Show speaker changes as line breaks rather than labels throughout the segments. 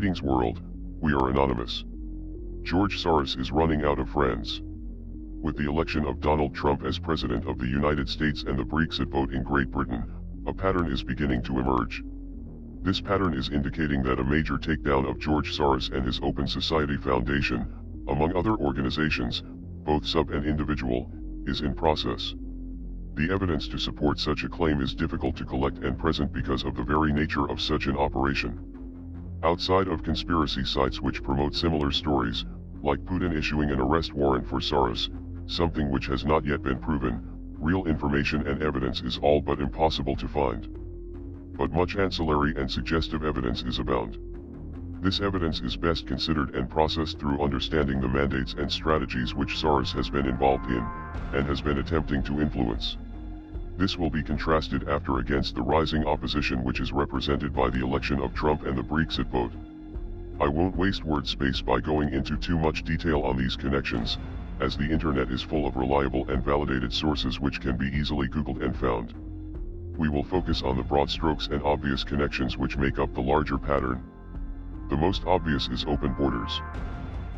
Greetings world, we are anonymous. George Soros is running out of friends. With the election of Donald Trump as President of the United States and the Brexit vote in Great Britain, a pattern is beginning to emerge. This pattern is indicating that a major takedown of George Soros and his Open Society Foundation, among other organizations, both sub and individual, is in process. The evidence to support such a claim is difficult to collect and present because of the very nature of such an operation. Outside of conspiracy sites which promote similar stories, like Putin issuing an arrest warrant for Soros, something which has not yet been proven, real information and evidence is all but impossible to find. But much ancillary and suggestive evidence is abound. This evidence is best considered and processed through understanding the mandates and strategies which Soros has been involved in, and has been attempting to influence. This will be contrasted after against the rising opposition which is represented by the election of Trump and the Brexit vote. I won't waste word space by going into too much detail on these connections, as the internet is full of reliable and validated sources which can be easily Googled and found. We will focus on the broad strokes and obvious connections which make up the larger pattern. The most obvious is open borders.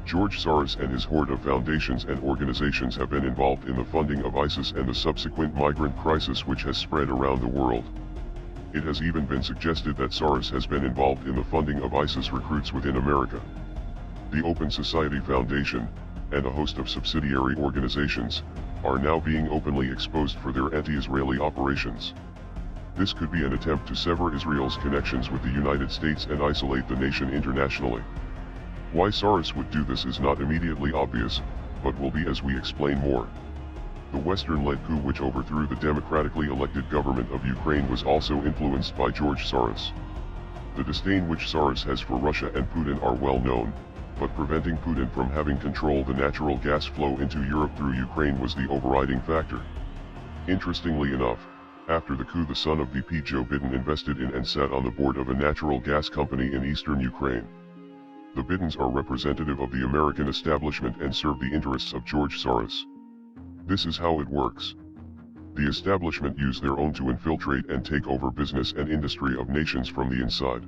George Soros and his horde of foundations and organizations have been involved in the funding of ISIS and the subsequent migrant crisis which has spread around the world. It has even been suggested that Soros has been involved in the funding of ISIS recruits within America. The Open Society Foundation, and a host of subsidiary organizations, are now being openly exposed for their anti-Israeli operations. This could be an attempt to sever Israel's connections with the United States and isolate the nation internationally. Why Soros would do this is not immediately obvious, but will be as we explain more. The Western-led coup which overthrew the democratically elected government of Ukraine was also influenced by George Soros. The disdain which Soros has for Russia and Putin are well known, but preventing Putin from having control the natural gas flow into Europe through Ukraine was the overriding factor. Interestingly enough, after the coup the son of VP Joe Biden invested in and sat on the board of a natural gas company in eastern Ukraine. The Bidens are representative of the American establishment and serve the interests of George Soros. This is how it works. The establishment use their own to infiltrate and take over business and industry of nations from the inside.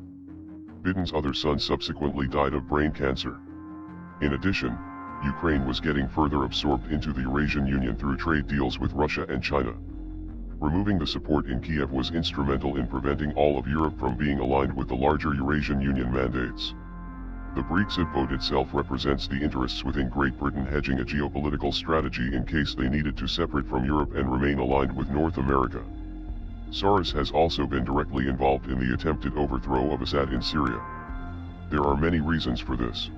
Biden's other son subsequently died of brain cancer. In addition, Ukraine was getting further absorbed into the Eurasian Union through trade deals with Russia and China. Removing the support in Kiev was instrumental in preventing all of Europe from being aligned with the larger Eurasian Union mandates. The Brexit vote itself represents the interests within Great Britain hedging a geopolitical strategy in case they needed to separate from Europe and remain aligned with North America. Soros has also been directly involved in the attempted overthrow of Assad in Syria. There are many reasons for this.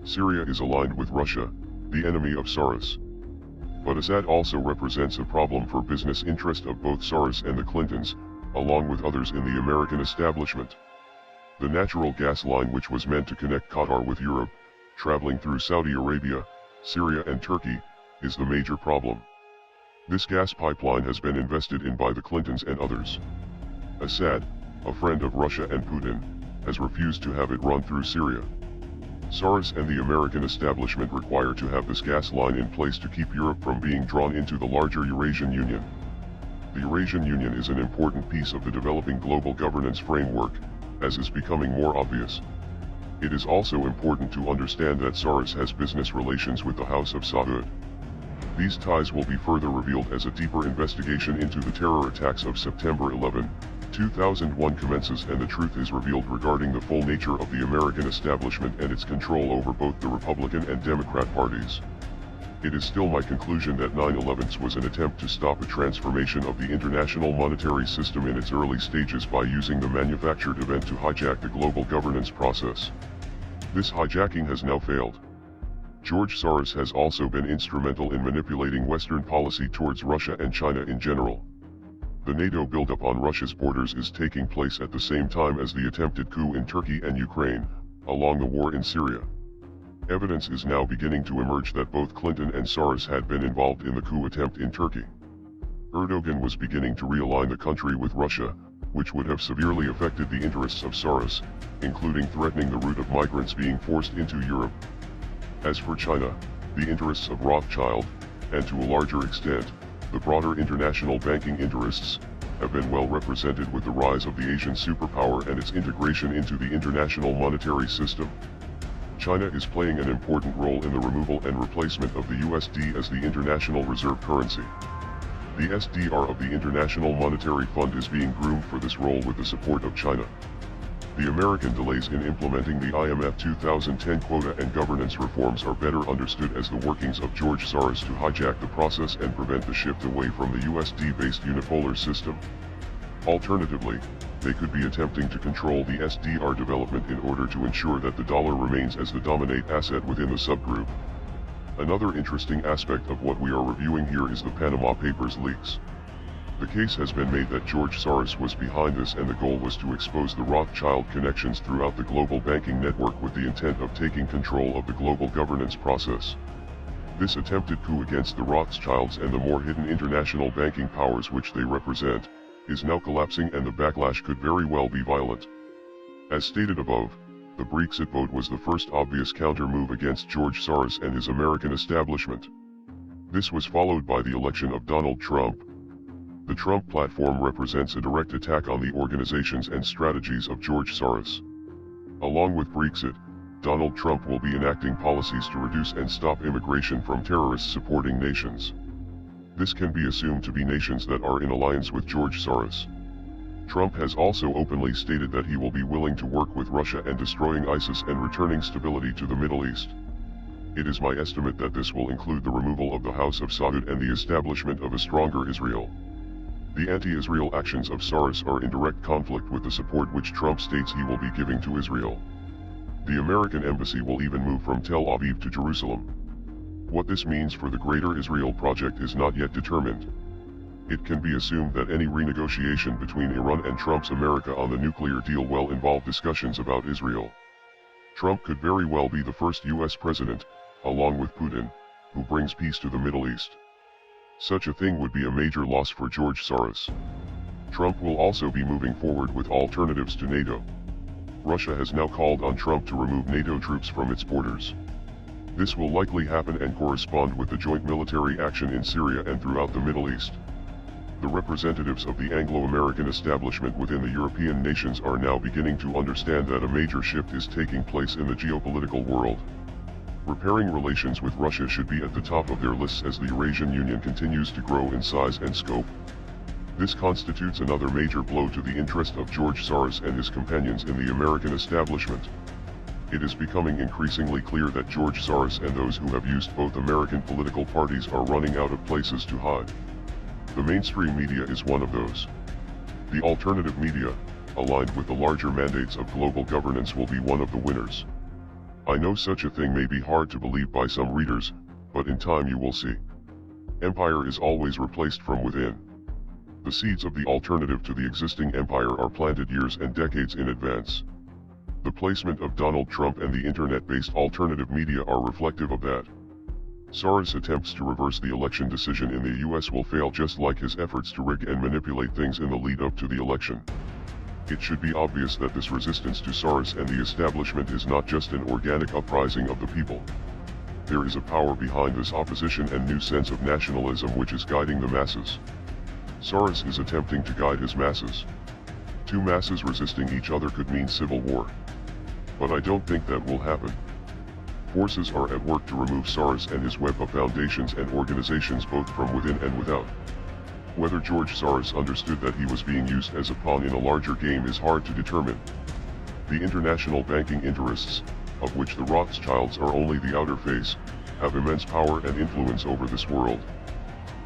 Syria is aligned with Russia, the enemy of Soros. But Assad also represents a problem for business interest of both Soros and the Clintons, along with others in the American establishment. The natural gas line which was meant to connect Qatar with Europe, traveling through Saudi Arabia, Syria and Turkey, is the major problem. This gas pipeline has been invested in by the Clintons and others. Assad, a friend of Russia and Putin, has refused to have it run through Syria. Soros and the American establishment require to have this gas line in place to keep Europe from being drawn into the larger Eurasian Union. The Eurasian Union is an important piece of the developing global governance framework, as is becoming more obvious. It is also important to understand that Soros has business relations with the House of Saud. These ties will be further revealed as a deeper investigation into the terror attacks of September 11, 2001 commences and the truth is revealed regarding the full nature of the American establishment and its control over both the Republican and Democrat parties. It is still my conclusion that 9/11 was an attempt to stop a transformation of the international monetary system in its early stages by using the manufactured event to hijack the global governance process. This hijacking has now failed. George Soros has also been instrumental in manipulating Western policy towards Russia and China in general. The NATO buildup on Russia's borders is taking place at the same time as the attempted coup in Turkey and Ukraine, along the war in Syria. Evidence is now beginning to emerge that both Clinton and Soros had been involved in the coup attempt in Turkey. Erdogan was beginning to realign the country with Russia, which would have severely affected the interests of Soros, including threatening the route of migrants being forced into Europe. As for China, the interests of Rothschild, and to a larger extent, the broader international banking interests, have been well represented with the rise of the Asian superpower and its integration into the international monetary system. China is playing an important role in the removal and replacement of the USD as the international reserve currency. The SDR of the International Monetary Fund is being groomed for this role with the support of China. The American delays in implementing the IMF 2010 quota and governance reforms are better understood as the workings of George Soros to hijack the process and prevent the shift away from the USD-based unipolar system. Alternatively, they could be attempting to control the SDR development in order to ensure that the dollar remains as the dominant asset within the subgroup. Another interesting aspect of what we are reviewing here is the Panama Papers leaks. The case has been made that George Soros was behind this, and the goal was to expose the Rothschild connections throughout the global banking network with the intent of taking control of the global governance process. This attempted coup against the Rothschilds and the more hidden international banking powers which they represent, is now collapsing, and the backlash could very well be violent. As stated above, the Brexit vote was the first obvious counter-move against George Soros and his American establishment. This was followed by the election of Donald Trump. The Trump platform represents a direct attack on the organizations and strategies of George Soros. Along with Brexit, Donald Trump will be enacting policies to reduce and stop immigration from terrorist-supporting nations. This can be assumed to be nations that are in alliance with George Soros. Trump has also openly stated that he will be willing to work with Russia and destroying ISIS and returning stability to the Middle East. It is my estimate that this will include the removal of the House of Saud and the establishment of a stronger Israel. The anti-Israel actions of Soros are in direct conflict with the support which Trump states he will be giving to Israel. The American embassy will even move from Tel Aviv to Jerusalem. What this means for the Greater Israel Project is not yet determined. It can be assumed that any renegotiation between Iran and Trump's America on the nuclear deal will involve discussions about Israel. Trump could very well be the first U.S. president, along with Putin, who brings peace to the Middle East. Such a thing would be a major loss for George Soros. Trump will also be moving forward with alternatives to NATO. Russia has now called on Trump to remove NATO troops from its borders. This will likely happen and correspond with the joint military action in Syria and throughout the Middle East. The representatives of the Anglo-American establishment within the European nations are now beginning to understand that a major shift is taking place in the geopolitical world. Repairing relations with Russia should be at the top of their lists as the Eurasian Union continues to grow in size and scope. This constitutes another major blow to the interest of George Soros and his companions in the American establishment. It is becoming increasingly clear that George Soros and those who have used both American political parties are running out of places to hide. The mainstream media is one of those. The alternative media, aligned with the larger mandates of global governance, will be one of the winners. I know such a thing may be hard to believe by some readers, but in time you will see. Empire is always replaced from within. The seeds of the alternative to the existing empire are planted years and decades in advance. The placement of Donald Trump and the internet-based alternative media are reflective of that. Soros' attempts to reverse the election decision in the US will fail, just like his efforts to rig and manipulate things in the lead-up to the election. It should be obvious that this resistance to Soros and the establishment is not just an organic uprising of the people. There is a power behind this opposition and new sense of nationalism which is guiding the masses. Soros is attempting to guide his masses. Two masses resisting each other could mean civil war. But I don't think that will happen. Forces are at work to remove Soros and his web of foundations and organizations both from within and without. Whether George Soros understood that he was being used as a pawn in a larger game is hard to determine. The international banking interests, of which the Rothschilds are only the outer face, have immense power and influence over this world.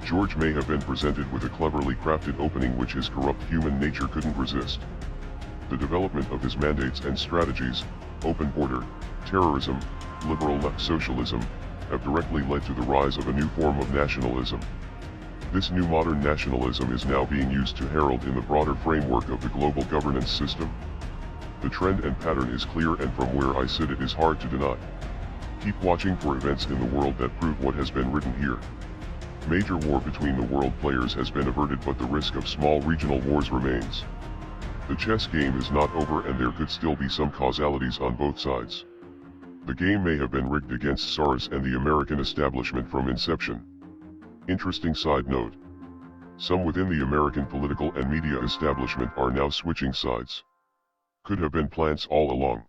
George may have been presented with a cleverly crafted opening which his corrupt human nature couldn't resist. The development of his mandates and strategies, open border, terrorism, liberal left socialism, have directly led to the rise of a new form of nationalism. This new modern nationalism is now being used to herald in the broader framework of the global governance system. The trend and pattern is clear, and from where I sit it is hard to deny. Keep watching for events in the world that prove what has been written here. Major war between the world players has been averted, but the risk of small regional wars remains. The chess game is not over, and there could still be some causalities on both sides. The game may have been rigged against Soros and the American establishment from inception. Interesting side note. Some within the American political and media establishment are now switching sides. Could have been plants all along.